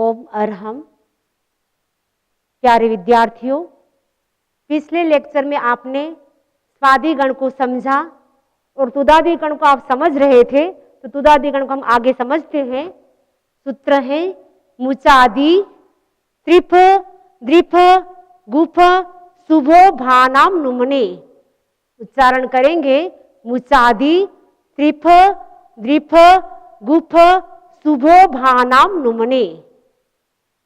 ओम अरहम। प्यारे विद्यार्थियों, पिछले लेक्चर में आपने स्वादि गण को समझा और तुदादि गण को आप समझ रहे थे, तो तुदादि गण को हम आगे समझते हैं। सूत्र है मुचादि त्रिफ द्रिफ गुफ शुभो भानाम नुमने। उच्चारण करेंगे मुचादि त्रिफ द्रिफ गुफ शुभो भानाम नुमने।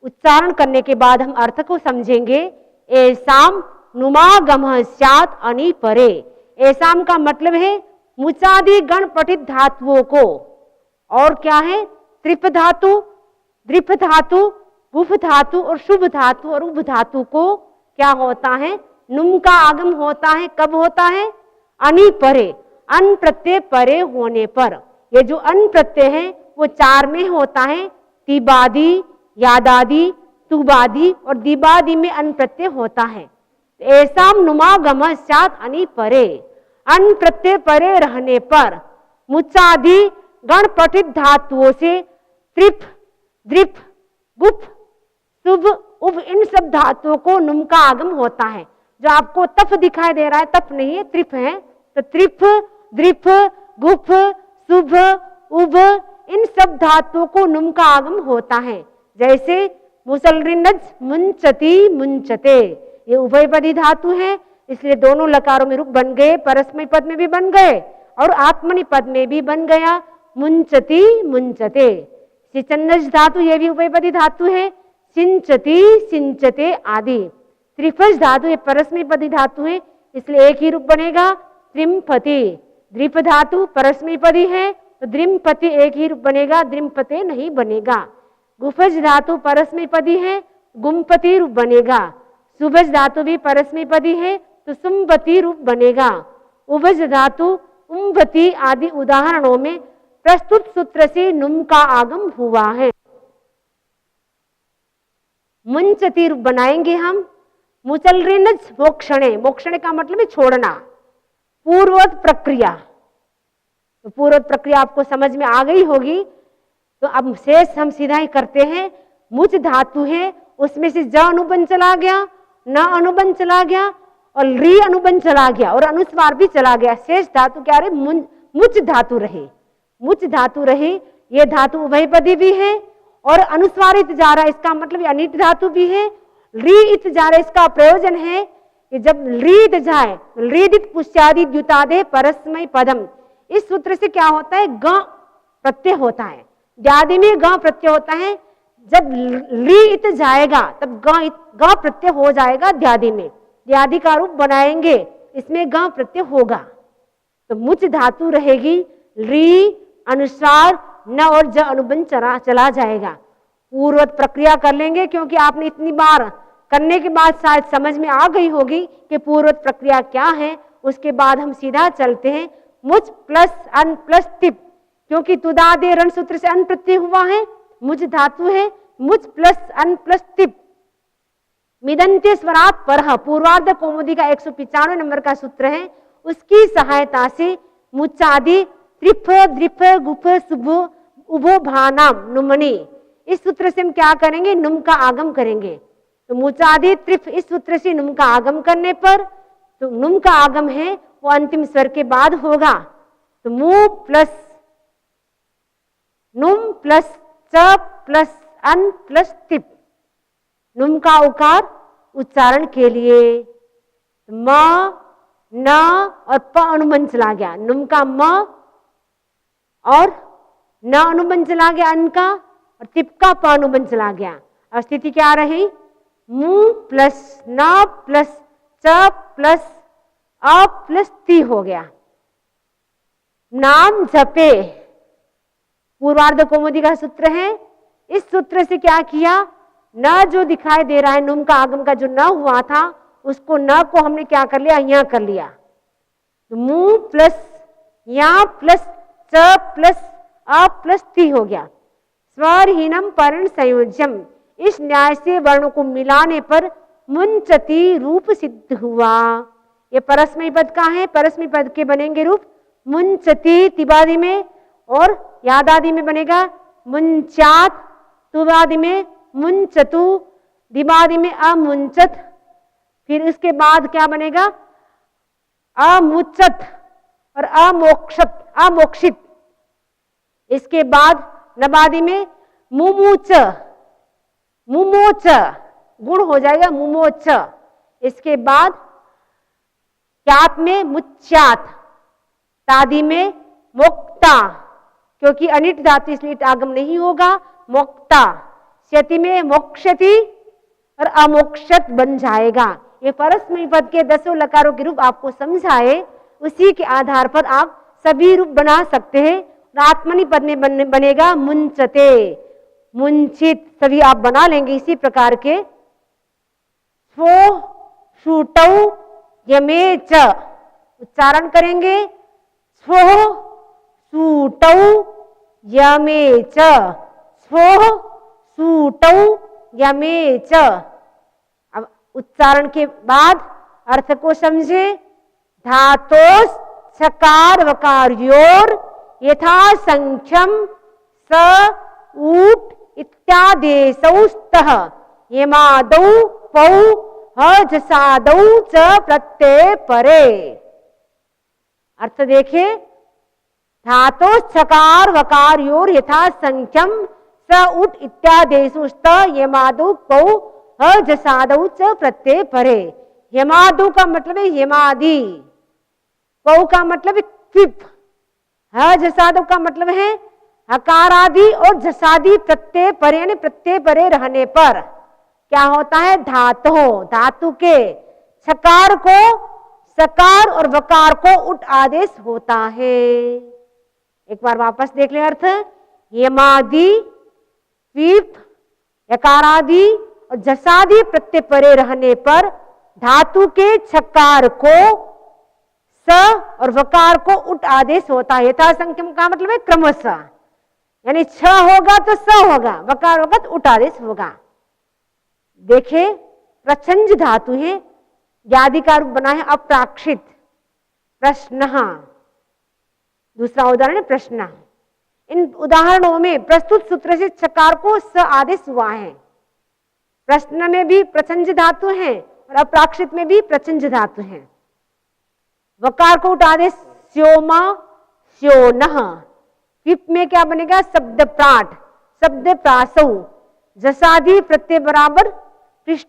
उच्चारण करने के बाद हम अर्थ को समझेंगे। ऐसाम नुमागम स्यात् अनि परे। ऐसाम का मतलब है मुचादि गण पठित धातुओं को। और क्या है? त्रिप धातु, द्रिप धातु, गुफ धातु और शुभ धातु और उभ धातु को क्या होता है? नुम का आगम होता है। कब होता है? अनि परे, अन प्रत्यय परे होने पर। ये जो अन प्रत्यय है वो चार में होता है। तिबादी, यादादि, तुबादी और दिबादी में अन प्रत्यय होता है। ऐसाम नुमागम स्यात् अनि परे। अन प्रत्यय परे रहने पर मुचादि गण पठित धातुओं से त्रिप द्रिप गुफ शुभ उभ इन सब धातुओं को नुम का आगम होता है। जो आपको तफ दिखाई दे रहा है, तफ नहीं है, त्रिप है। तो त्रिप द्रिप गुफ शुभ उभ इन सब धातुओं को नुम का आगम होता है। जैसे मुसलरिनज मुंचती मुंचते, ये उभयपदी धातु है, इसलिए दोनों लकारों में रूप बन गए। परस्मै पद में भी बन गए और आत्मनि पद में भी बन गया मुंचती मुंचते। सिचन्नज धातु ये भी उभयपदी धातु है। सिंचती सिंचते आदि। त्रिफज धातु ये परस्मै पदी धातु है, इसलिए एक ही रूप बनेगा त्रिमपति। द्रिप धातु परस्मै पदी है तो द्रिमपति एक ही रूप बनेगा, द्रिमपते नहीं बनेगा। गुफज धातु परस्मै पदी है, गुमपति रूप बनेगा। सुभज धातु भी परस्मै पदी है तो सुमपति रूप बनेगा। उभज धातु उम्भति आदि उदाहरणों में प्रस्तुत सूत्र से नुम का आगम हुआ है। मुंचती रूप बनाएंगे हम। मुचलरिनज मोक्षणे, मोक्षणे का मतलब है छोड़ना। पूर्ववत प्रक्रिया, तो पूर्ववत प्रक्रिया आपको समझ में आ गई होगी। तो अब शेष हम सीधा ही करते हैं। मुच धातु है, उसमें से ज अनुबंध चला गया, न अनुबंध चला गया और री अनुबंध चला गया और अनुस्वार भी चला गया। शेष धातु क्या रहे? मुच धातु रहे। मुच धातु रहे। ये धातु उभयपदी भी है और अनुस्वारित जा रहा है, इसका मतलब अनिट धातु भी है। री इत जा रहा है, इसका प्रयोजन है कि जब रीत जाए, रीदित पुष्यादि द्युतादे परस्मै पदम, इस सूत्र से क्या होता है? ग प्रत्यय होता है। व्याधि में ग प्रत्यय होता है। जब ली इत जाएगा तब ग प्रत्यय हो जाएगा द्यादि में। द्यादि का रूप बनाएंगे, इसमें ग प्रत्यय होगा। तो मुच धातु रहेगी। री अनुसार न और ज अनुबंध चला जाएगा। पूर्ववत प्रक्रिया कर लेंगे, क्योंकि आपने इतनी बार करने के बाद शायद समझ में आ गई होगी कि पूर्ववत प्रक्रिया क्या है। उसके बाद हम सीधा चलते हैं मुच प्लस अन प्लस तिप, क्योंकि तुदादे रण सूत्र से अन प्रत्यय हुआ है। मुच धातु है, मुच प्लस अन प्लस तिप। मिदंते स्वरात परह, पूर्वार्ध कौमुदी का 195 नंबर का सूत्र है। उसकी सहायता से मुचादि त्रिफ द्रिफ गुफ शुभ उभो भानाम नुमने, इस सूत्र से हम क्या करेंगे? नुम का आगम करेंगे। तो मुचादि त्रिफ इस सूत्र से नुम का आगम करने पर, तो नुम का आगम है वो अंतिम स्वर के बाद होगा। तो मु प्लस नुम प्लस च प्लस अन प्लस तिप। नुम का उकार उच्चारण के लिए म न और प अनुबंध चला गया। नुम का म और न अनुबंध चला गया अन का, और तिप का प अनुबंध चला गया। और स्थिति क्या रही? मु प्लस न प्लस च प्लस अ प्लस ती हो गया। नाम जपे पूर्वार्ध कौमुदी का सूत्र है। इस सूत्र से क्या किया? न जो दिखाई दे रहा है, नुम का आगम का जो न हुआ था, उसको न को हमने क्या कर लिया? यहां कर लिया। तो मु प्लस या प्लस च प्लस अ प्लस ती हो गया। स्वरहीनम पर्ण संयोज्यम, इस न्याय से वर्णों को मिलाने पर मुंचती रूप सिद्ध हुआ। ये परस्मै पद का है। परस्मै पद के बनेंगे रूप मुंचती तिबादी में और यादादि में बनेगा मुंचात, तुबादि में मुंचतु, दिबादी में अमुंचत, फिर इसके बाद क्या बनेगा अमुचत और अमोक्षत, अमोक्षित। इसके बाद नबादी में मुमुच, मुमोच गुण हो जाएगा मुमोच। इसके बाद क्यात में मुच्यात, तादी में मोक्ता, क्योंकि अनिट धातु इसलिए आगम नहीं होगा, मोक्ता। क्षति में मोक्षति और अमोक्षत बन जाएगा। ये परस्मैपदी पद के 10 लकारों के रूप आपको समझाए, उसी के आधार पर आप सभी रूप बना सकते हैं। आत्मनि पद में बनेगा मुंचते, मुंचित, सभी आप बना लेंगे इसी प्रकार के। स्व शूटौ यमे च, उच्चारण करेंगे स्व सूटौ यमे च, स्व सूटौ यमे च। अब उच्चारण के बाद अर्थ को समझे। धातोस छकार वकारयोर यथा संख्यम स ऊट इत्यादेशौ स्तः यमादौ पौ हजसादौ च प्रत्यय परे। अर्थ देखे, धातु छकार वकारयोर यथा संख्यम स उट इत्यादेशु स्त यमादौ पौ हजसादौ च प्रत्यय परे। यमादौ का मतलब है यमादि, पौ का मतलब है क्विप, हजसादौ का मतलब है हकारादि और जसादि प्रत्यय परे, यानी प्रत्यय परे रहने पर क्या होता है, धातु, धातु के छकार को सकार और वकार को उट आदेश होता है। एक बार वापस देख ले अर्थ। यमादि, क्विप, यकारादि और जसादि प्रत्यय परे रहने पर धातु के छकार को स और वकार को उट आदेश होता है। यथा संख्यम का मतलब है क्रमशः, यानी छ होगा तो स होगा, वकार होगा तो उट आदेश होगा। देखे, प्रछंज धातु है, व्याधि का रूप बना है अप्राक्षित, प्रश्न। दूसरा उदाहरण है प्रश्न। इन उदाहरणों में प्रस्तुत सूत्र से छकार को स आदेश हुआ है। प्रश्न में भी प्रछंज धातु है और अप्राक्षित में भी प्रछंज धातु है। वकार को उट आदेश स्योमा, स्योनः। विप में क्या बनेगा, शब्द प्राट, शब्द प्रासौ। जसादि प्रत्यय बराबर पृष्ठ,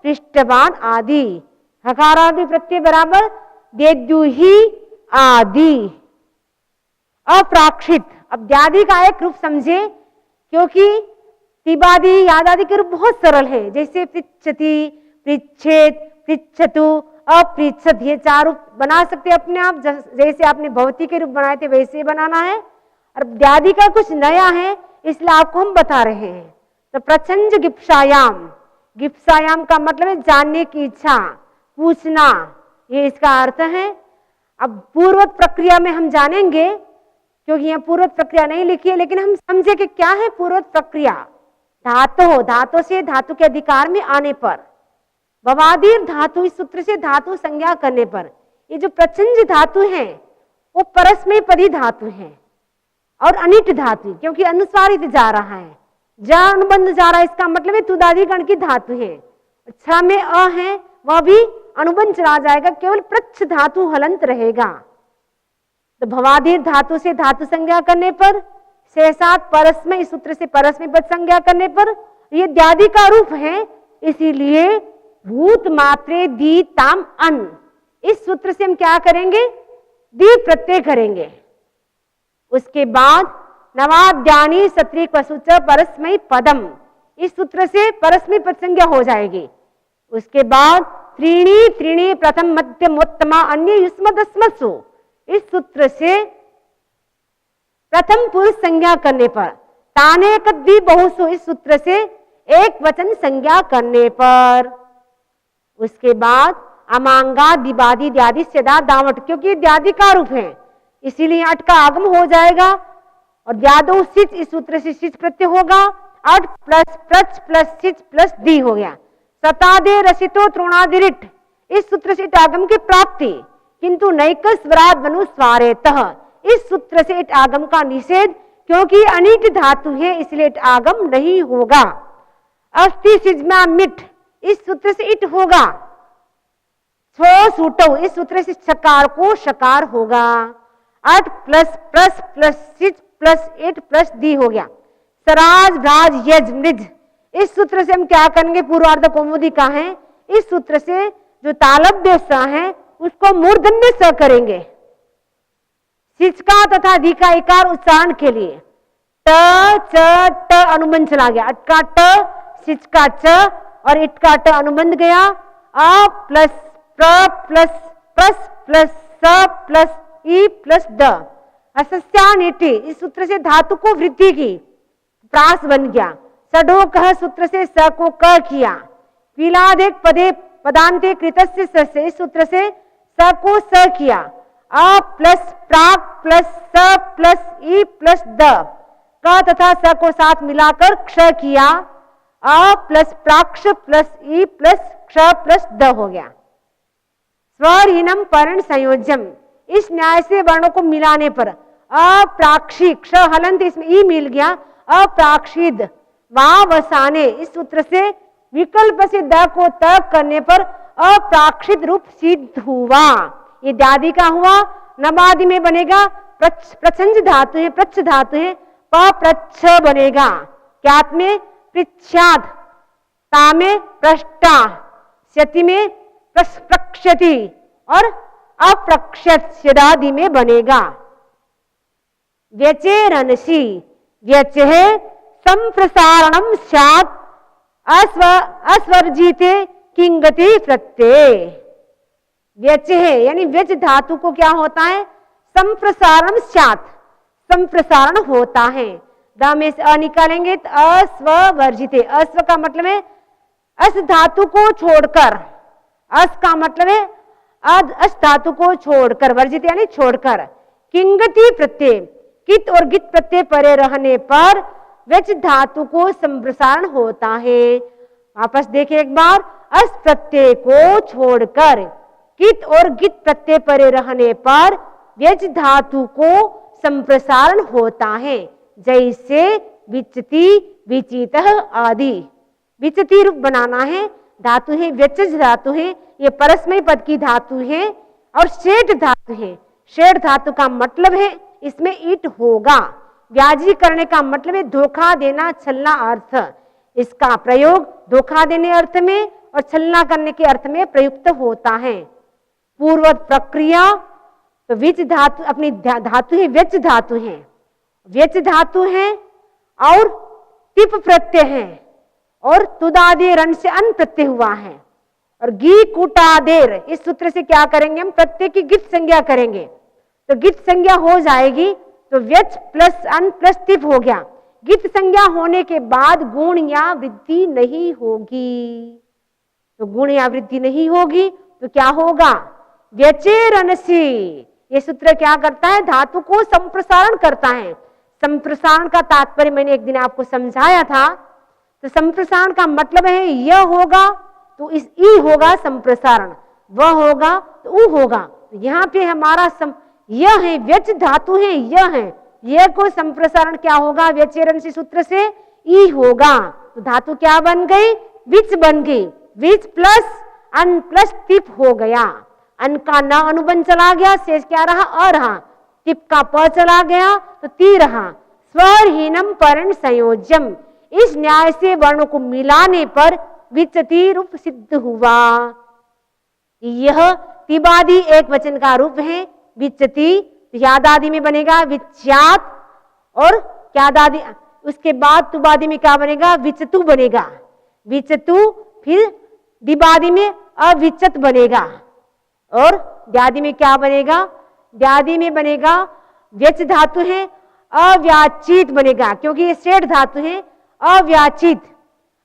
पृष्ठवान आदि। हकारादि प्रत्यय बराबर देद्युहि आदि। अप्राक्षित, अब व्याधि का एक रूप समझे, क्योंकि तिबादी यादादि के रूप बहुत सरल है, जैसे पृच्छति, पृच्छेत, पृच्छतु, अपृच्छत, ये 4 रूप बना सकते हैं अपने आप। जैसे आपने भवती के रूप बनाए थे वैसे बनाना है। और व्याधि का कुछ नया है, इसलिए आपको हम बता रहे हैं। तो प्रछंज गिप्सायाम, गिप्सायाम का मतलब है जानने की इच्छा, पूछना, ये इसका अर्थ है। अब पूर्वत प्रक्रिया में हम जानेंगे, क्योंकि यहाँ पूर्वत प्रक्रिया नहीं लिखी है, लेकिन हम समझे कि क्या है पूर्वत प्रक्रिया। धातु, धातु से धातु के अधिकार में आने पर, भवादीर धातु, इस सूत्र से धातु संज्ञा करने पर, ये जो प्रछंज धातु है वो परस्मैपदी धातु है और अनिट धातु, क्योंकि अनुस्वारित जा रहा है, जा अनुबंध जा रहा है, इसका मतलब है तुदादि गण की धातु है। छ में अ है, वह भी अनुबंध चला जाएगा, केवल प्रच्छ धातु हलंत रहेगा। तो भवादीर धातु से धातु संज्ञा करने पर, शेषात परस्मय, इस सूत्र से परस्मय पद संज्ञा करने पर, ये द्यादि का रूप है, इसीलिए भूत मात्रे दी ताम अन, इस सूत्र से हम क्या करेंगे, दी प्रत्यय करेंगे। उसके बाद नवाद्यानी सत्रिक वसुच परस्मय पदम, इस सूत्र से परस्मय पद संज्ञा हो जाएगी। उसके बाद त्रीणी त्रीणी प्रथम मध्यम उत्तमा अन्य युष्मदस्मसु, इस सूत्र से प्रथम पुरुष संज्ञा करने पर, ताने कद्वी बहुसु, इस सूत्र से एक वचन संज्ञा करने पर। उसके बाद अमांगा दिबादी द्यादि सदा दावट, क्योंकि द्यादि का रूप है इसीलिए अट का आगम हो जाएगा। और द्यादो सिच, इस सूत्र से सिच प्रत्यय होगा, अट प्लस प्रच प्लस सिच प्लस दी हो गया। सतादे रसितो त्रोणादिरिट, इस सूत्र से आगम की प्राप्ति, किंतु नैकस स्वराद बनु स्वारेतः, इस सूत्र से आगम का निषेध, क्योंकि अनिट धातु है इसलिए आगम नहीं होगा। अस्थि सिजमा मिट, इस सूत्र से इट होगा। छो सूटो, इस सूत्र से शकार को शकार होगा। अट प्लस प्लस प्लस सिज प्लस इट प्लस दी हो गया। सराज भ्राज यज मृज, इस सूत्र से हम क्या करेंगे, पूर्वार्ध कौमुदी का है, इस सूत्र से जो तालव्य स है उसको मूर्धन्य स करेंगे। सिचका तथा धी का इकार उच्चारण के लिए ट च ट अनुबंध चला गया। अट का ट, सिच का च और इट का ट अनुबंध गया। अ प्लस प्र प्लस प्लस प्लस स प्लस ई प्लस ड, असस्यानिति, इस सूत्र से धातु को वृद्धि की, प्रास बन गया। सडो कह सूत्र से स को क किया। पीलादेक पदे पदांते कृतस्य स से, इस सूत्र से स को स किया। अ प्लस प्राक प्लस स प्लस ई प्लस द, क तथा स को साथ मिलाकर क्ष किया। अ प्लस प्राक्ष प्लस ई प्लस क्ष प्लस द हो गया। स्वरहीनम पर्ण संयोज्यम, इस न्याय से वर्णों को मिलाने पर अप्राक्षी, क्ष हलंत इसमें ई मिल गया। अप्राक्षिद वावसाने, इस सूत्र से विकल्प से द को त करने पर अप्राक्षित रूप सिद्ध हुआ। ये दादी का हुआ। नबादि में बनेगा प्रच्छंज धातु है, प्रच्छ धातु है, प प्रच्छ बनेगा। क्यात में पृच्छाद, ता में पृष्ठा, स्यति में प्रक्षति और अप्रक्षत शदादि में बनेगा। व्यचेरनसी, व्यच है संप्रसारणम स्यात् अस्वर्जिते किंगति प्रत्यय। व्यच है यानी व्यच धातु को क्या होता है, संप्रसारण स्यात्, संप्रसारण होता है। द में से अ निकालेंगे तो अस्वर्जिते, अस्व का मतलब है अस धातु को छोड़कर, अस का मतलब है अस धातु को छोड़कर, वर्जित यानी छोड़कर। किंगति प्रत्यय, कित और गित प्रत्यय परे रहने पर व्यच धातु को संप्रसारण होता है। वापस देखिए एक बार, अस प्रत्यय को छोड़कर कित और गित प्रत्यय परे रहने पर व्यच धातु को संप्रसारण होता है। जैसे विचति, विचितः आदि। विचति रूप बनाना है, धातु है व्यचज धातु है, ये परस्मय पद की धातु है और शेठ धातु है। शेठ धातु का मतलब है इसमें ईट होगा। व्याजी करने का मतलब है धोखा देना, छलना अर्थ। इसका प्रयोग धोखा देने अर्थ में और छलना करने के अर्थ में प्रयुक्त होता है। पूर्वत प्रक्रिया, तो विच धातु अपनी धातु है, व्यच धातु है, व्यच धातु है और टिप प्रत्यय है और तुदादे रण से अन प्रत्यय हुआ है। और गी कुटादेर, इस सूत्र से क्या करेंगे हम, प्रत्यय की गित संज्ञा करेंगे। तो गित संज्ञा हो जाएगी तो व्यच प्लस अन प्लस टिप हो गया। गित संज्ञा होने के बाद गुण या वृद्धि नहीं होगी। तो गुण या वृद्धि नहीं होगी तो क्या होगा, व्यचेरनसी। ये सूत्र क्या करता है, धातु को संप्रसारण करता है। संप्रसारण का तात्पर्य मैंने एक दिन आपको समझाया था। तो संप्रसारण का मतलब है यह होगा तो इस ई होगा संप्रसारण, वह होगा तो उ होगा। यहाँ पे हमारा यह है, व्यच धातु है, यह है, यह को संप्रसारण क्या होगा, व्यचेरनसी सूत्र से ई होगा। तो धातु क्या बन गई, विच बन गई। विच प्लस अन प्लस टिप हो गया। अन का न अनुबंध चला गया, शेष क्या रहा, अ रहा। टिप का प चला गया तो ती रहा। स्वरहीनम पर्ण संयोज्यम, इस न्याय से वर्णों को मिलाने पर विचति रूप सिद्ध हुआ। यह तिबादी एक वचन का रूप है विचति। यादादि में बनेगा विच्यात और क्यादादि, उसके बाद तुबादी में क्या बनेगा, विचतु बनेगा। विचतु, फिर दिबादी में अविचत बनेगा और द्यादि में क्या बनेगा, द्यादि में बनेगा व्यच धातु है, अव्याचित बनेगा क्योंकि ये शेठ धातु है। अव्याचित,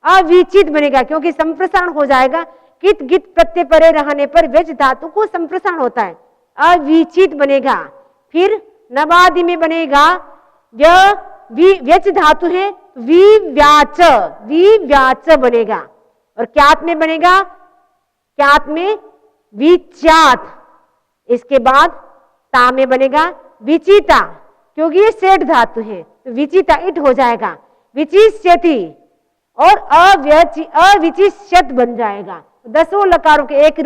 अविचित बनेगा क्योंकि संप्रसारण हो जाएगा। कित गित प्रत्यय परे रहने पर व्यच धातु को संप्रसारण होता है, अविचित बनेगा। फिर नवादि में बनेगा व्यच धातु है, विव्याच, विव्याच बनेगा। और क्यात में बनेगा, क्यात में विच्यात। इसके बाद ता में बनेगा विचिता क्योंकि ये शेठ धातु है तो विचिता इट हो जाएगा। विचिष्यति और अविचिष्यत बन जाएगा। 10 लकारों के एक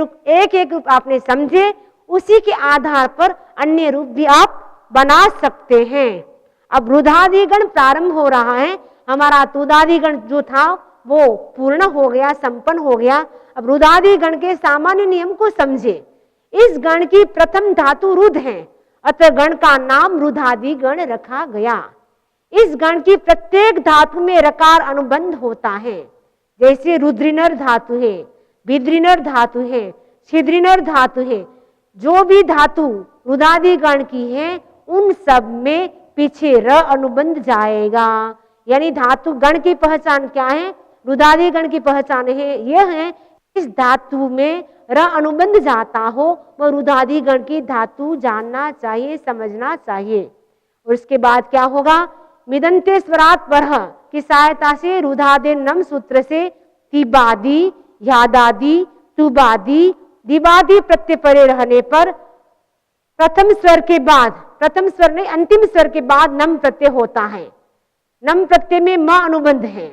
रूप आपने समझे, उसी के आधार पर अन्य रूप भी आप बना सकते हैं। अब रुधादिगण प्रारंभ हो रहा है, हमारा तुदादिगण जो था वो पूर्ण हो गया, संपन्न हो गया। अब रुदादि गण के सामान्य नियम को समझे। इस गण की प्रथम धातु रुध है, अतः गण का नाम रुधादि गण रखा गया। इस गण की प्रत्येक धातु में रकार अनुबंध होता है, जैसे रुद्रिनर धातु है, विद्रिनर धातु है, छिद्रिनर धातु है। जो भी धातु रुदादि गण की है उन सब में पीछे र अनुबंध जाएगा। यानी धातु गण की पहचान क्या है? रुदादि गण की पहचान है यह है, इस धातु में र अनुबंध जाता हो वह रुदादि गण की धातु जानना चाहिए, समझना चाहिए। और उसके बाद क्या होगा? मिदंते स्वरात परह की सहायता से रुधादे नम सूत्र से तिबादी, यादादि, तुबादी, दिबादी प्रत्यय परे रहने पर प्रथम स्वर के बाद, प्रथम स्वर नहीं अंतिम स्वर के बाद नम प्रत्यय होता है। नम प्रत्यय में म अनुबंध है।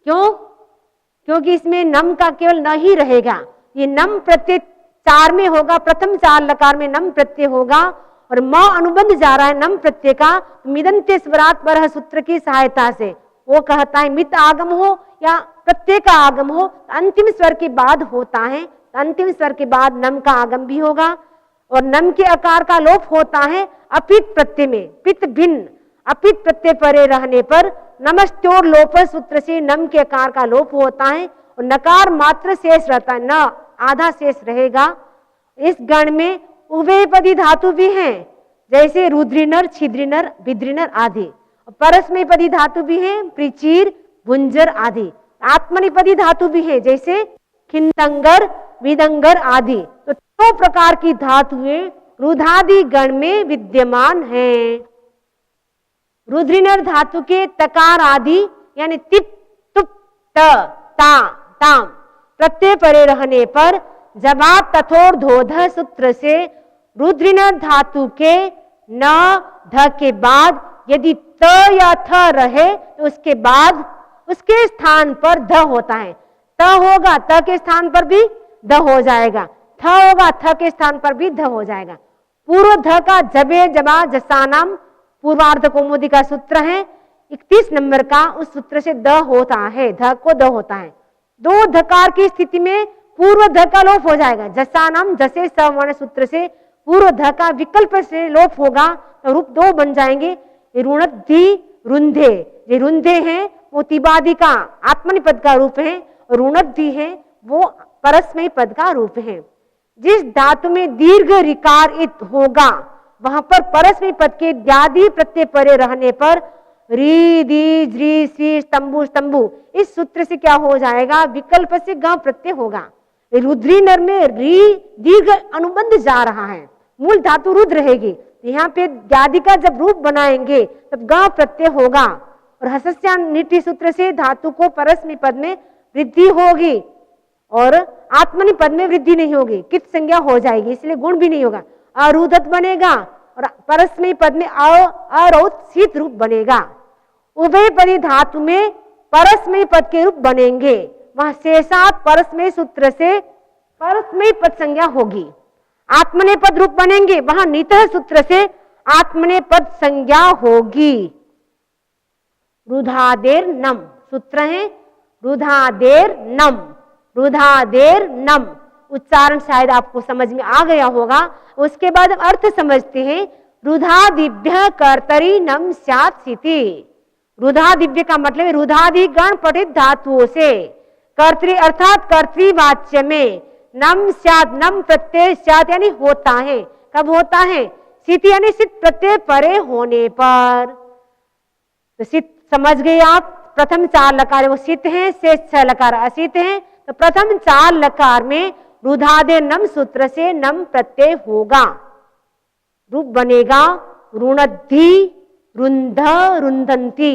क्यों? क्योंकि इसमें नम का केवल न ही रहेगा, ये नम प्रत्यय 4 में होगा, प्रथम 4 लकार में नम प्रत्यय होगा और म अनुबंध जा रहा है नम प्रत्यय का। मिदंते स्वरात परह सूत्र की सहायता से वो कहता है मित आगम हो या प्रत्यय का आगम हो, अंतिम स्वर के बाद होता है। अंतिम स्वर के बाद नम का आगम भी होगा और नम के आकार का लोप होता है अपित प्रत्यय में। पित भिन्न अपित प्रत्यय परे रहने पर नमस्त्योर लोप सूत्र से नम के आकार का लोप होता है और नकार मात्र शेष रहता है, न आधा शेष रहेगा। इस गण में उभयपदी धातु भी हैं, जैसे रुद्रिनर, छिद्रिनर, विद्रिनर आदि। परस्मैपदी धातु भी है, प्रिचीर, भुंजर आदि। आत्मनिपदी धातु भी है, जैसे खिंतंगर, विदंगर आदि। तो 2 प्रकार की धातुएं रुधादि गण में विद्यमान हैं। रुद्रिनर धातु के तकार आदि यानी तिप, तुप, त, ता, ताम प्रत्यय परे रहने पर जवाब तथोर धोध सूत्र से रुद्रिनर धातु के न ध के बाद यदि त या थ रहे तो उसके बाद उसके स्थान पर ध होता है। त होगा त के स्थान पर भी ध हो जाएगा, थ होगा थ के स्थान पर भी ध हो जाएगा। पूर्व ध का जबे जबा जसानाम पूर्वार्ध कौमुदी का सूत्र है 31 नंबर का, उस सूत्र से द होता है, ध को द होता है। 2 धकार की स्थिति में पूर्व ध का लोप हो जाएगा। जसानाम जसे सवर्ण सूत्र से पूर्व ध का विकल्प से लोप होगा तो रूप 2 बन जाएंगे। ऋणद्धि रुंधे, ये रुंधे हैं वो तिबादी का आत्मनिपद का रूप है और ऋणद्धि है वो परस्मय पद का रूप है। जिस धातु में दीर्घ रिकार इत होगा वहां पर परस्मय पद के द्यादि प्रत्यय परे रहने पर री, दी, ज्री, सी, स्तंभु, स्तंभु इस सूत्र से क्या हो जाएगा? विकल्प से ग प्रत्यय होगा। रुद्रिनर में री दीर्घ अनुबंध जा रहा है, मूल धातु रुद्र रहेगी। यहाँ पे द्यादि का जब रूप बनाएंगे तब ग प्रत्यय होगा और हसस्या नीति सूत्र से धातु को परस्मय पद में वृद्धि होगी और आत्मनि पद में वृद्धि नहीं होगी, कित संज्ञा हो जाएगी, इसलिए गुण भी नहीं होगा। अरुदत बनेगा और परस्मय पद में अरौत रूप बनेगा। उभयपदी धातु में परस्मय पद के रूप बनेंगे, वहां शेषात परस्मय सूत्र से परस्मय पद संज्ञा होगी। आत्मने पद रूप बनेंगे, वहां नितः सूत्र से आत्मने पद संज्ञा होगी। रुधादेर नम सूत्र है, रुधादेर नम, रुधादेर नम। उच्चारण शायद आपको समझ में आ गया होगा। उसके बाद अर्थ समझते हैं। रुधादिभ्य कर्तरी नम स्यात् सिति। रुधादिभ्य का मतलब रुधादि गण पठित धातुओं से कर्तरी अर्थात कर्तृवाच्य में नम स्यात्, नम प्रत्यय स्यात् यानी होता है। कब होता है? सिति यानी सित प्रत्यय परे होने पर। तो सित समझ गए आप? प्रथम 4 लकार वो सित हैं, शेष 6 लकार असित हैं। तो प्रथम 4 लकार में रुधादे नम सूत्र से नम प्रत्यय होगा, रूप बनेगा ऋणद्धि, रुंध, रुंधंती।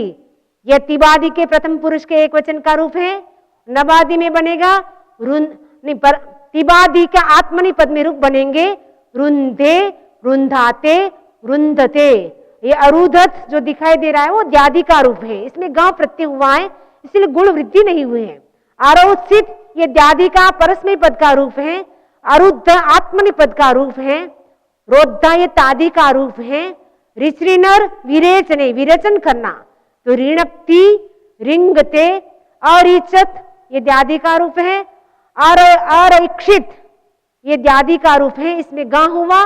यह तिबादी के प्रथम पुरुष के एक वचन का रूप है। नबादी में बनेगा नहीं पर तिबादी का आत्मनि पद में रूप बनेंगे रुंधे, रुंधाते, रुंधते। ये अरुधत जो दिखाई दे रहा है वो द्यादि का रूप है, इसमें ग प्रत्यय हुआ है इसलिए गुण वृद्धि नहीं हुई है। आरोचित ये द्यादि का परस्मय पद का रूप है, अरुद्ध आत्मनिपद का रूप है, रोद्धा ये तादि का रूप है, ऋचरिनर विरेचने विरेचन करना, तो ऋणक्ति रिंगते अरिचत ये द्यादि का रूप है, अरक्षित ये द्यादि का रूप है, इसमें गा हुआ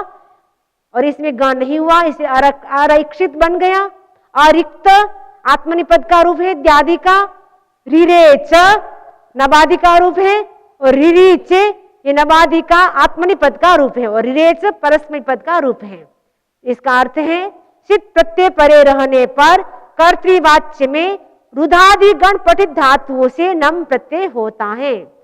और इसमें गा नहीं हुआ, इसे अरक्षित बन गया। अरिक्त आत्मनिपद का रूप है द्यादि का, रिरेच नबादि का रूप है, और रिरीचे ये नबादि का आत्मनिपद का रूप है, और रिरेच परस्मै पद का रूप है। इसका अर्थ है सिद्ध प्रत्यय परे रहने पर कर्तृवाच्य में रुधादि गण पठित धातुओं से नम प्रत्यय होता है।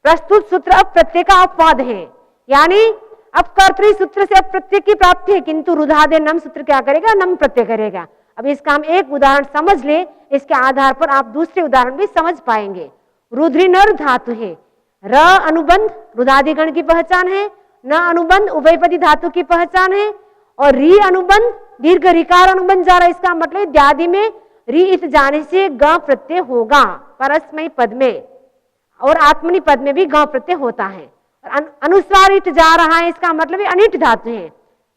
प्रस्तुत सूत्र अब प्रत्यय का अपवाद है, यानी अब कर्तृ सूत्र से अब प्रत्यय की प्राप्ति है, किंतु रुधादि नम सूत्र क्या करेगा, नम प्रत्यय करेगा। अब इसका हम एक उदाहरण समझ ले, इसके आधार पर आप दूसरे उदाहरण भी समझ पाएंगे। रुद्रिनर धातु है, र अनुबंध रुदादिगण की पहचान है, न अनुबंध उभयपदी धातु की पहचान है, और री अनुबंध दीर्घ रिकार अनुबंध जा रहा है। इसका मतलब द्यादि में री इत जाने से ग प्रत्यय होगा परस्मय पद में, और आत्मनि पद में भी ग प्रत्यय होता है। और अनुस्वार इत जा रहा है, इसका मतलब अनिट धातु है,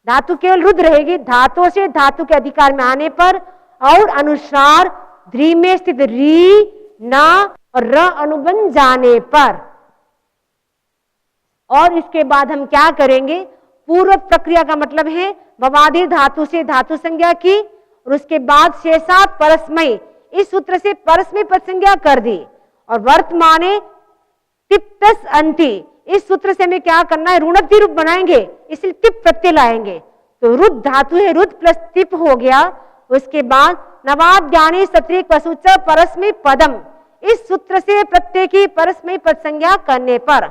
धातु केवल रुद्र रहेगी। धातु से धातु के अधिकार में आने पर और अनुस्वार ध्री में स्थित री न और र अनुबंध जाने पर, और इसके बाद हम क्या करेंगे, पूर्व प्रक्रिया का मतलब है भवादि धातु से धातु संज्ञा की, और उसके बाद शेषात परस्मय इस सूत्र से परस्मय पद संज्ञा कर दी, और वर्तमाने तिप्तस अंति इस सूत्र से हमें क्या करना है, ऋणक्ति रूप बनाएंगे, इसलिए तिप प्रत्यय लाएंगे। तो रुद्ध धातु है, रुद्ध प्लस तिप हो गया। उसके बाद नवाद्यानि सत्रिक पशुच परस्मय पदम इस सूत्र से प्रत्यय की परस्मय पद संज्ञा करने पर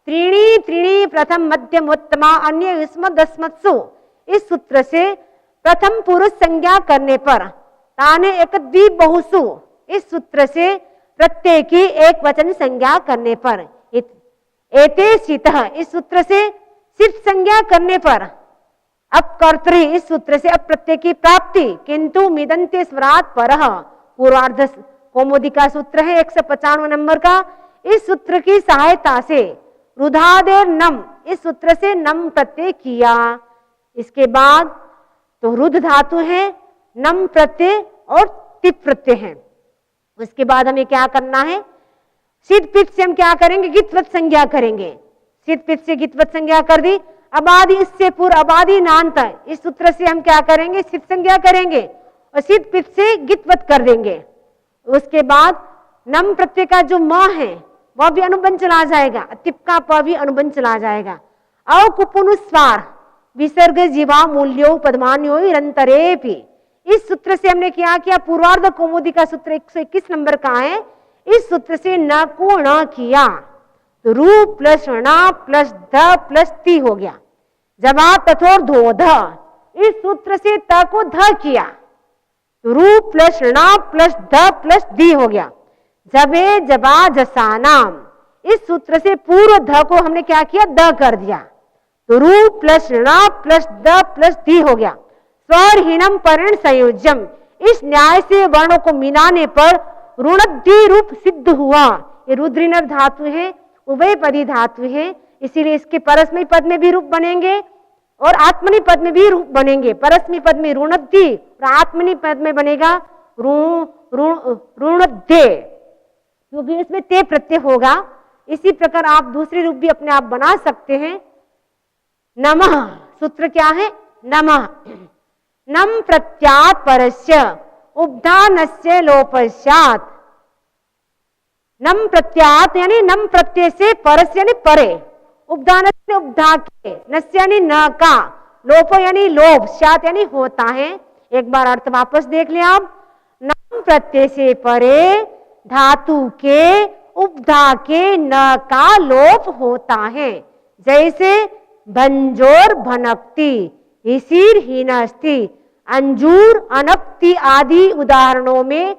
त्रीणी त्रीणी प्रथम मध्यम उत्तमा अन्य युष्म दस्मत्सु इस सूत्र से प्रथम पुरुष संज्ञा करने पर ताने एक द्वीप बहुसु इस सूत्र से प्रत्यय की एक वचन संज्ञा करने पर एते शीतः इस सूत्र से सिर्फ संज्ञा करने पर अब कर्तृ इस सूत्र से अब प्रत्यय की प्राप्ति, किंतु मिदंते स्वरात परः पूर्वार्ध कौमुदी का सूत्र है 195 नंबर का। इस सूत्र की सहायता से रुधादेर नम इस सूत्र से नम प्रत्यय किया। इसके बाद तो रुद्ध धातु है, नम प्रत्यय और तिप प्रत्यय है। उसके बाद हमें क्या करना है, सिद्ध पित से हम क्या करेंगे, गित्वत संज्ञा करेंगे। सिद्ध पित से गित्वत संज्ञा कर दी। अबादि इससे पूर्व अबादि नान्त इस सूत्र से हम क्या करेंगे, सिद्ध संज्ञा करेंगे और सिद्ध पित से गित्वत कर देंगे। उसके बाद नम प्रत्यय का जो म है वह भी अनुबंध चला जाएगा, तिप का प भी अनुबंध चला जाएगा। अकुपुनुस्वार विसर्ग जीवा मूल्यो पदमान्यो निरंतरेपि इस सूत्र से हमने क्या किया, पूर्वार्ध कौमुदी का सूत्र 121 नंबर का है, इस सूत्र से न को न किया तो रू प्लस ण प्लस ध प्लस ती हो गया। जबा तथोर धोध इस सूत्र से त को ध किया तो रू प्लस ण प्लस ध प्लस दी हो गया। जबे जबा जसानाम इस सूत्र से पूर्व ध को हमने क्या किया, द कर दिया तो रू प्लस ण प्लस द प्लस दी हो गया। स्वरहीनम पर्ण संयोज्यम इस न्याय से वर्णों को मिलाने पर ऋणद्धि रूप सिद्ध हुआ। ये रुद्रिनर धातु है, उभयपदी धातु है, इसीलिए इसके परस्मय पद में भी रूप बनेंगे और आत्मनि पद में भी रूप बनेंगे। परस्मय पद में ऋणद्धि और आत्मनि पद में बनेगा ऋणद्धे, क्योंकि इसमें ते प्रत्यय होगा। इसी प्रकार आप दूसरे रूप भी अपने आप बना सकते हैं। नमः सूत्र क्या है, नमः नम प्रत्यात् परस्य उपधानस्य लोपस्यात्। नम प्रत्यात् यानी नम प्रत्यय से परस्य यानी परे, उपधान से उपधा के, नस्य यानी न का, लोप यानी लोभ, स्यात् यानी होता है। एक बार अर्थ वापस देख लिया आप, नम प्रत्यय से परे धातु के उपधा के न का लोप होता है। जैसे भंजोर भनक्ति, हिसीर हीनस्ति, अंजूर अनक्ति आदि उदाहरणों में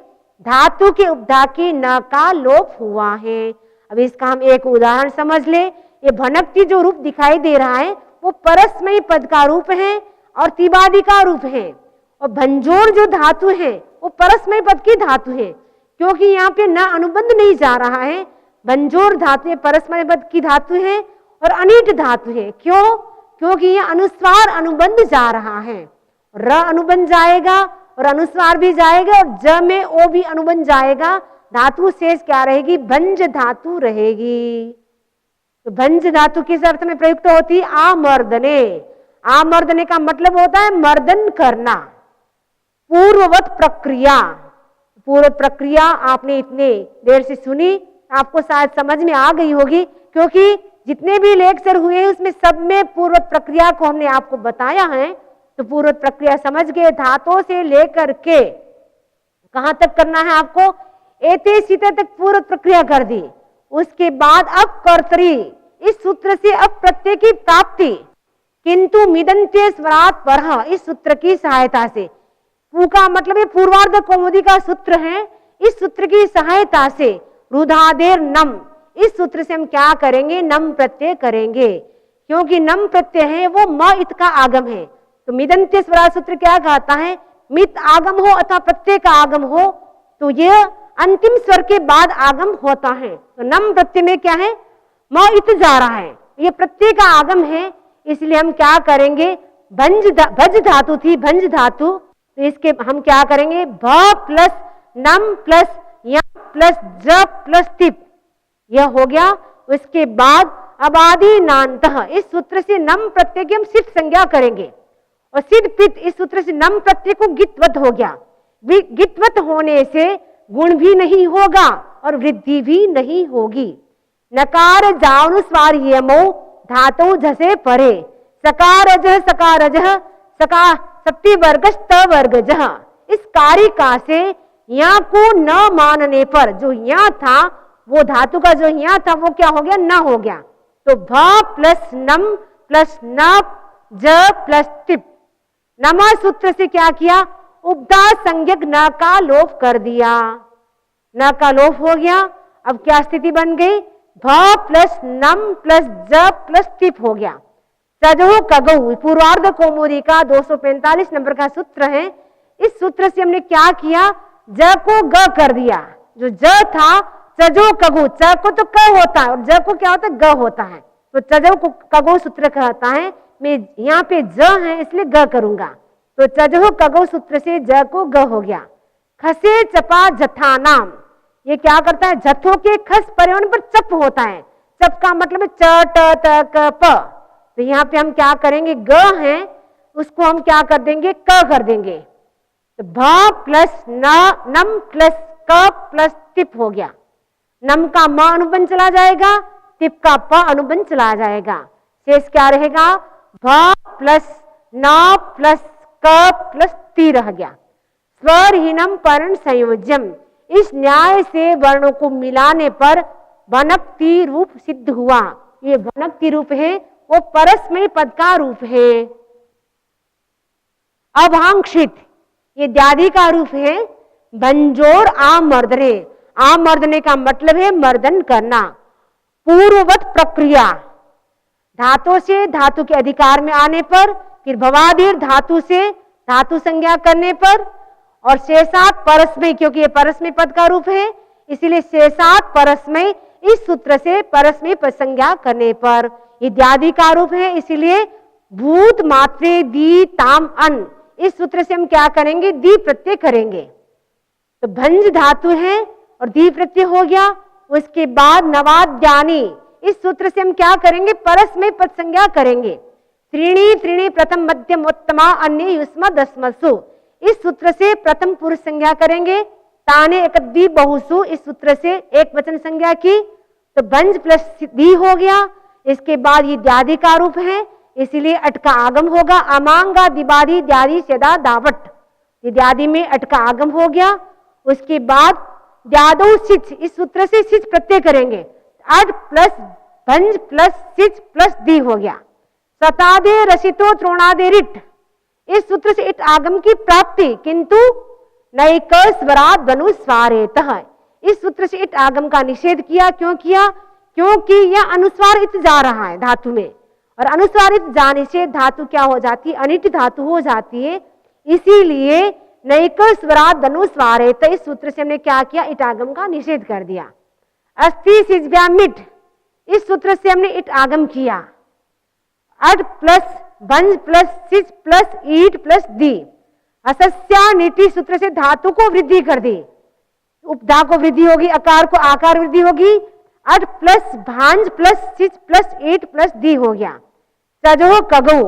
धातु के उपधा की न का लोप हुआ है। अब इसका हम एक उदाहरण समझ ले। ये भनक्ति जो रूप दिखाई दे रहा है वो परस्मय पद का रूप है और तिबादी का रूप है, और भंजोर जो धातु है वो परस्मय पद की धातु है, क्योंकि यहाँ पे न अनुबंध नहीं जा रहा है। बंजोर धातु है, परस्मैपद की धातु है और अनिट धातु है। क्यों? क्योंकि ये अनुस्वार अनुबंध जा रहा है। र अनुबंध जाएगा और अनुस्वार भी जाएगा और ज में ओ भी अनुबंध जाएगा। धातु शेष क्या रहेगी? भंज धातु रहेगी। तो भंज धातु किस अर्थ में प्रयुक्त होती है? आमर्दने। आमर्दने का मतलब होता है मर्दन करना, पूर्ववत प्रक्रिया। पूर्व प्रक्रिया आपने इतने देर से सुनी, आपको शायद समझ में आ गई होगी, क्योंकि जितने भी लेक्चर हुए हैं उसमें सब में पूर्व प्रक्रिया को हमने आपको बताया है। तो पूर्व प्रक्रिया समझ गए। धातों से लेकर के कहां तक करना है आपको? एते सीते तक पूर्व प्रक्रिया कर दी। उसके बाद अब कर्तरी, इस सूत्र से अब प्रत्यय की प्राप्ति, किंतु मिदंत्य स्वरात परः, इस सूत्र की सहायता से। पू का मतलब है पूर्वार्ध कौमुदी का सूत्र है। इस सूत्र की सहायता से रुधादेर नम, इस सूत्र से हम क्या करेंगे? नम प्रत्यय करेंगे, क्योंकि नम प्रत्यय है वो म इत का आगम है। तो मिदंत्य स्वरात सूत्र क्या कहता है? मित आगम हो अथवा प्रत्यय का आगम हो तो ये अंतिम स्वर के बाद आगम होता है। तो नम प्रत्यय में क्या है? म इत जा रहा है, ये प्रत्यय का आगम है। इसलिए हम क्या करेंगे? भज धातु थी, भंज धातु, तो इसके हम क्या करेंगे? भ प्लस नम प्लस यम प्लस ज प्लस तिप, यह हो गया। उसके बाद अबादि नान्तः, इस सूत्र से नम प्रत्यय की हम सिद्ध संज्ञा करेंगे और सिद्ध पित, इस सूत्र से नम प्रत्यय को गित्वत हो गया। गित्वत होने से गुण भी नहीं होगा और वृद्धि भी नहीं होगी। नकार जानुस्वार यमो धातु झसे परे, सकारज सकारज सका सप्ति वर्गज त वर्गज, इस कारिका से यहाँ को न मानने पर जो यहाँ था वो धातु का जो यहाँ था वो क्या हो गया? न हो गया। तो भ प्लस नम प्लस न ज प्लस तिप, नमा सूत्र से क्या किया? उपदा संज्ञक न का लोप कर दिया, न का लोप हो गया। अब क्या स्थिति बन गई? भ प्लस नम प्लस ज प्लस तिप हो गया। सजो कगौ, पूर्वार्ध कौमुदी का 245 नंबर का सूत्र है। इस सूत्र से हमने क्या किया? ज को ग कर दिया। जो ज था सजो कगु, च को तो क होता है और ज को क्या होता है? ग होता है। तो सजो को कगो सूत्र कहता है। मैं यहाँ पे ज है इसलिए ग करूंगा, तो चजो कगो सूत्र से ज को ग हो गया। खसे चपा जथा नाम, ये क्या करता है? जथों के खस परे होने पर चप होता है। चप का मतलब है च ट त क प। तो यहाँ पे हम क्या करेंगे? ग है उसको हम क्या कर देंगे? क कर देंगे। तो भ प्लस नम प्लस क प्लस तिप हो गया। नम का म अनुबंध चला जाएगा, तिप का प अनुबंध चला जाएगा। शेष क्या रहेगा? भ प्लस न प्लस क प्लस ती रह गया। स्वरहीनम पर्ण संयोज्यम, इस न्याय से वर्णों को मिलाने पर वनक्ति रूप सिद्ध हुआ। ये वनक्ति रूप है वो परस्मय पद का रूप है। अभांक्षित, ये द्यादि का रूप है। बंजोर आमर्दने, आमर्दने का मतलब है मर्दन करना। पूर्ववत प्रक्रिया, धातु से धातु के अधिकार में आने पर, फिर भवादीर धातु से धातु संज्ञा करने पर, और शेषात परस्मय, क्योंकि ये परस्मय पद का रूप है इसीलिए शेषात परस्मय, इस सूत्र से परस्मय पद संज्ञा करने पर। इत्यादि का रूप है इसीलिए भूत मात्रे दी ताम अन, इस सूत्र से हम क्या करेंगे? दी प्रत्यय करेंगे। तो भंज धातु है और दी प्रत्यय हो गया। उसके बाद नवाद्यानी, इस सूत्र से हम क्या करेंगे? परस्मय पद संज्ञा करेंगे। त्रीणी त्रीणी प्रथम मध्यम उत्तमा अन्य युष्म दस्मसु, इस सूत्र से प्रथम पुरुष संज्ञा करेंगे। ताने एकद्दी बहुसु, इस सूत्र से एक वचन संज्ञा की। तो भंज प्लस दी हो गया। इसके बाद ये द्यादि का रूप है इसीलिए अट का आगम होगा। अमांगा दिबादी द्यादि सदा दावट, ये द्यादि में अट का आगम हो गया। उसके बाद द्यादो सिच, इस सूत्र से सिच प्रत्यय करेंगे। अट प्लस भंज प्लस सिच प्लस दी हो गया। सतादे रसितो त्रोणादे रिट, इस सूत्र से इट आगम की प्राप्ति, किंतु नैक स्वरात धनुस्वारेतः, इस सूत्र से इट आगम का निषेध किया। क्यों किया? क्योंकि यह अनुस्वार इत जा रहा है धातु में, और अनुस्वारित जाने से धातु क्या हो जाती है? अनिट धातु हो जाती है। इसीलिए नैक स्वरात धनुस्वारे, तो इस सूत्र से हमने क्या किया, इट आगम का निषेध कर दिया। अस्थि सिज्ञाम इट, इस सूत्र से हमने इट आगम किया। अट प्लस बंज प्लस सिज प्लस ईट प्लस दी, असस्या नीति सूत्र से धातु को वृद्धि कर दी, उपधा को वृद्धि होगी, अकार को आकार वृद्धि होगी। अट प्लस भांज प्लस सिज प्लस ईट प्लस दी हो गया। सजो कगो,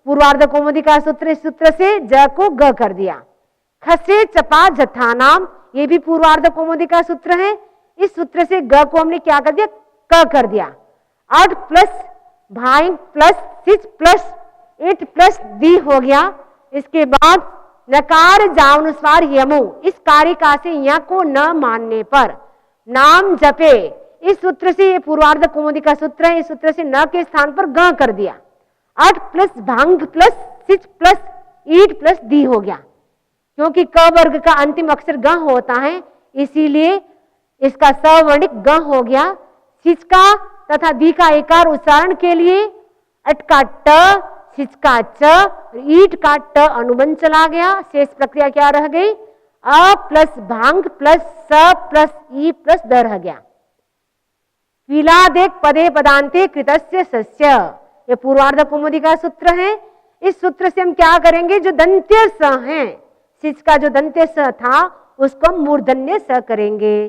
पूर्वार्ध कौमुदी का सूत्र, इस सूत्र से ज को ग कर दिया। खसे चपा जथानाम, ये भी पूर्वार्ध कौमुदी का सूत्र है, इस सूत्र से ग को हमने क्या कर दिया, क कर दिया। अट प्लस भाई प्लस सिच प्लस इट प्लस दी हो गया। इसके बाद नकार जानुस्वार यमो, इस कारिका से य को न मानने पर नाम जपे, इस सूत्र से, ये पूर्वार्ध कौमुदी का सूत्र है, इस सूत्र से न के स्थान पर ग कर दिया। अट प्लस भांग प्लस सिच प्लस ईट प्लस दी हो गया। क्योंकि क वर्ग का अंतिम अक्षर ग होता है, इसीलिए इसका सवर्णिक ग हो गया। सिच का तथा दी का एकार उच्चारण के लिए अट का ट, सिच का च, ईट का ट अनुबंध चला गया। शेष प्रक्रिया क्या रह गई, अ प्लस भांग प्लस स प्लस ई प्लस द रह गया। विलादेक पदे पदांते कृतस्य सस्य, ये पूर्वार्ध कौमुदी का सूत्र है। इस सूत्र से हम क्या करेंगे, जो दंत्य स है, सिच का जो दंत्य स था उसको हम मूर्धन्य स करेंगे।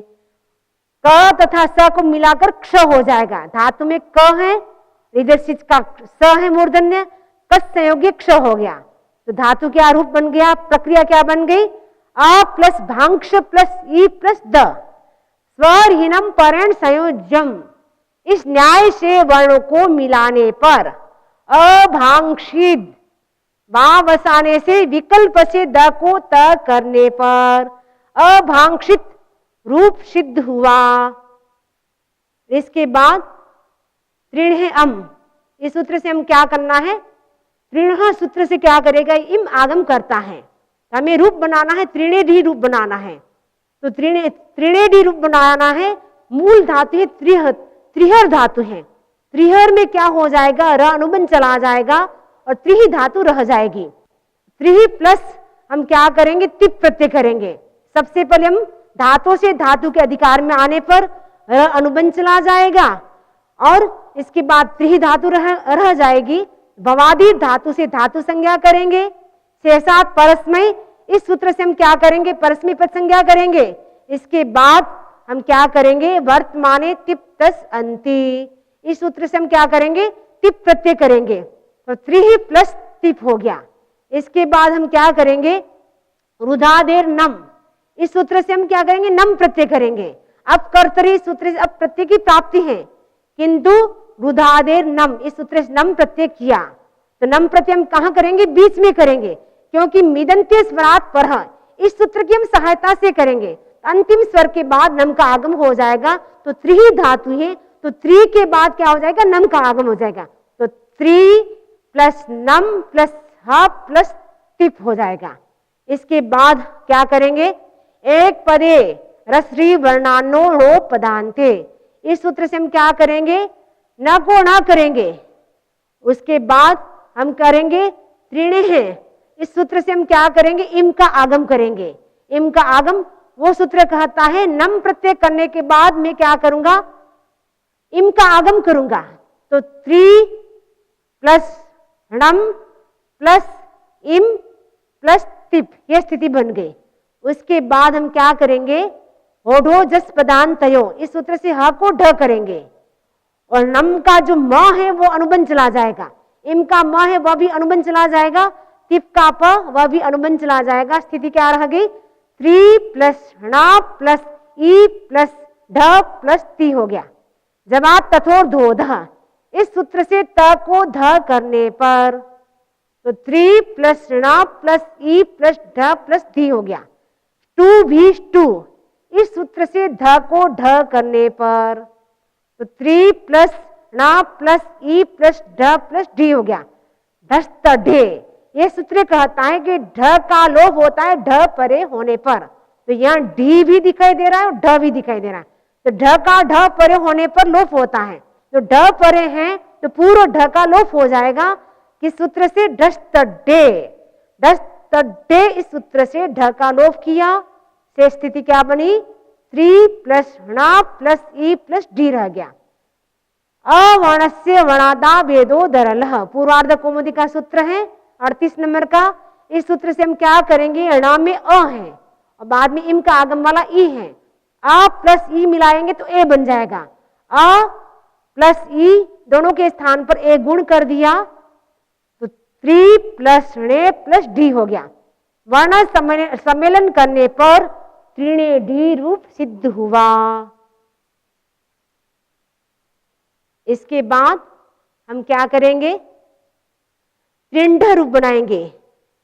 क तथा स को मिलाकर क्ष हो जाएगा। धातु में क है, इधर सिच का स है मूर्धन्य, कस संयोगी क्ष हो गया। तो धातु क्या रूप बन गया, प्रक्रिया क्या बन गई, अ प्लस भांक्ष प्लस ई प्लस द, स्वरहीनम परेण संयोज्यम, इस न्याय से वर्णों को मिलाने पर अभांक्षित, वहां बसाने से विकल्प से द को त करने पर अभांक्षित रूप सिद्ध हुआ। इसके बाद तृण अम, इस सूत्र से हम क्या करना है, तृण सूत्र से क्या करेगा, इम आगम करता है, हमें रूप बनाना है, त्रिणेडी रूप बनाना है। तो त्रिणेडी रूप बनाना है, मूल धातु है त्रिहर धातु है। त्रिहर में क्या हो जाएगा, र अनुबंध चला जाएगा और त्रिही धातु रह जाएगी। त्रिही प्लस हम क्या करेंगे, तिप प्रत्यय करेंगे। सबसे पहले हम धातु से धातु के अधिकार में आने पर र अनुबंध चला जाएगा और इसके बाद त्रिही धातु रह जाएगी। भवादी धातु से धातु संज्ञा करेंगे। शेषात परस्मय, इस सूत्र से हम क्या करेंगे, परस्मय पद संज्ञा करेंगे। इसके बाद हम क्या करेंगे, वर्तमाने तिप तस अंति, इस सूत्र से हम क्या करेंगे, तिप प्रत्यय करेंगे। तो त्रिही प्लस तिप हो गया। इसके बाद हम क्या करेंगे, रुधादेर नम, इस सूत्र से हम क्या करेंगे, नम प्रत्यय करेंगे। अब कर्तरी सूत्र से अब प्रत्यय की प्राप्ति है, किंतु रुधादेर नम, इस सूत्र से नम प्रत्यय किया। तो नम प्रत्यय हम कहां करेंगे, बीच में करेंगे, क्योंकि मिदंत्य स्वरात पर, इस सूत्र की हम सहायता से करेंगे। अंतिम स्वर के बाद नम का आगम हो जाएगा। तो त्रिही धातु है, तो त्रि के बाद क्या हो जाएगा, नम का आगम हो जाएगा। तो त्रि प्लस नम प्लस ह प्लस तिप हो जाएगा। इसके बाद क्या करेंगे, एक पदे रसरी वर्णानो लो पदांते, इस सूत्र से हम क्या करेंगे, न को न करेंगे। उसके बाद हम करेंगे त्रिणे है, इस सूत्र से हम क्या करेंगे, इम का आगम करेंगे। इम का आगम वो सूत्र कहता है, नम प्रत्यय करने के बाद मैं क्या करूंगा, इम का आगम करूंगा। तो त्रि प्लस नम प्लस इम प्लस तिप, यह स्थिति बन गई। उसके बाद हम क्या करेंगे, होढो जस पदांतयो, इस सूत्र से ह को ढ करेंगे और नम का जो म है वो अनुबंध चला जाएगा। इम का म है वह भी अनुबंध चला जाएगा। तिप का प वह भी अनुबंध चला जाएगा। स्थिति क्या रह गई, त्रि प्लस ण प्लस ई प्लस ढ प्लस ती हो गया। जवाब तथोर धोध, इस सूत्र से त को ध करने पर तो त्रि प्लस ण प्लस ई प्लस ढ प्लस धी हो गया। टू भी टू, इस सूत्र से ध को ढ करने पर तो त्रि प्लस ण प्लस ई प्लस ढ प्लस डी हो गया। धस्त ढे, ये सूत्र कहता है कि ढ का लोप होता है ढ परे होने पर। तो यहाँ डी भी दिखाई दे रहा है और ढ भी दिखाई दे रहा है। तो ढ का ढ परे होने पर लोप होता है। तो ढ परे है तो पूर्व ढ का लोप हो जाएगा। किस सूत्र से, डस्त डे, डस्त तो डे इस सूत्र से ढ का लोप किया, से स्थिति क्या बनी 3 प्लस ण प्लस ई प्लस डी रह गया। अवर्णस्य वर्णादा भेदो दरलः पूर्वार्ध कौमुदी का सूत्र है 38 नंबर का। इस सूत्र से हम क्या करेंगे, ण में अ है और बाद में इम का आगम वाला ई है, अ प्लस ई मिलाएंगे तो ए बन जाएगा। अ प्लस ई दोनों के स्थान पर ए गुण कर दिया तो 3 प्लस णे प्लस डी हो गया। वर्ण सम्मेलन करने पर त्रिणे डी रूप सिद्ध हुआ। इसके बाद हम क्या करेंगे, त्रिंढ रूप बनाएंगे।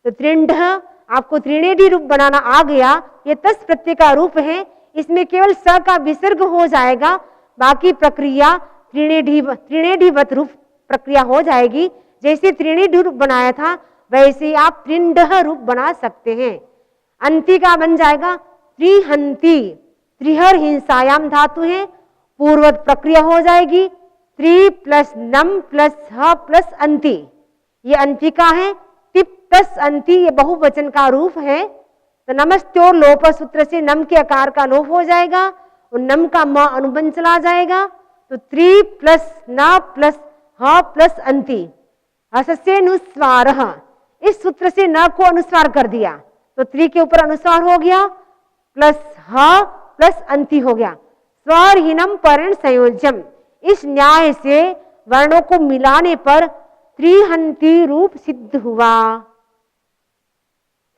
तो त्रिंढ आपको त्रिनेडी रूप बनाना आ गया। ये तस् प्रत्यय का रूप है, इसमें केवल स का विसर्ग हो जाएगा, बाकी प्रक्रिया त्रिनेडीवत रूप प्रक्रिया हो जाएगी। जैसे त्रिनेडी रूप बनाया था वैसे आप त्रिंढ रूप बना सकते हैं। अंति का बन जाएगा त्रिहंती, त्रिहर हिंसायाम धातु है, पूर्वत प्रक्रिया हो जाएगी 3 प्लस नम प्लस ह प्लस अंति, ये अंतिका है। तिप्तस अंति ये बहुवचन का रूप है। तो नमस्त्यो लोप सूत्र से नम के आकार का लोप हो जाएगा और नम का म अनुबंध चला जाएगा। तो 3 प्लस न प्लस ह प्लस अंति हसस्य अनुस्वार, इस सूत्र से न को अनुस्वार कर दिया तो 3 के ऊपर अनुस्वार हो गया प्लस ह प्लस अंति हो गया। स्वरहीनम परण संयोज्यम, इस न्याय से वर्णों को मिलाने पर त्रिहंती रूप सिद्ध हुआ।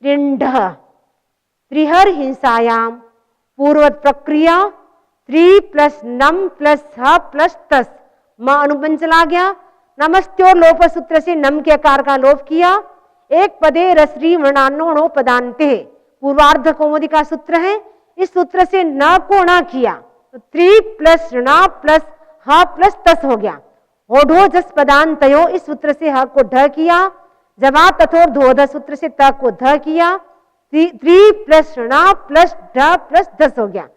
त्रिंढ त्रिहर हिंसायाम पूर्वत प्रक्रिया 3 प्लस नम प्लस ह प्लस तस, म अनुबंध चला गया। नमस्त्यो लोप सूत्र से नम के आकार का लोप किया। एक पदे रसरी वर्णानो पदांते पूर्वार्ध कौमुदी का सूत्र है। इस सूत्र से न को न किया तो 3 प्लस ण प्लस ह प्लस तस हो गया। ओढ़ो जस पदांतयो, इस सूत्र से ह को ढ किया। जवा तथोर धोध सूत्र से त को ध किया। 3 प्लस ण प्लस ढ प्लस दस हो गया।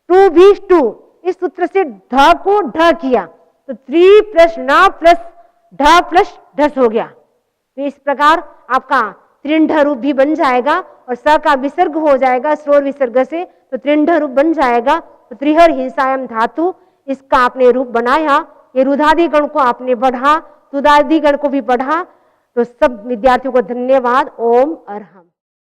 टू भी टू, इस सूत्र से ढ को ढ किया तो 3 प्लस ण प्लस ढ प्लस दस हो गया। तो इस प्रकार आपका त्रिंढ रूप भी बन जाएगा और स का विसर्ग हो जाएगा स्रोर विसर्ग से, तो त्रिंढ रूप बन जाएगा। तो त्रिहर हिंसायाम धातु, इसका आपने रूप बनाया। ये रुधादि गण को आपने पढ़ा, तुदादि गण को भी पढ़ा। तो सब विद्यार्थियों को धन्यवाद। ओम अरहम।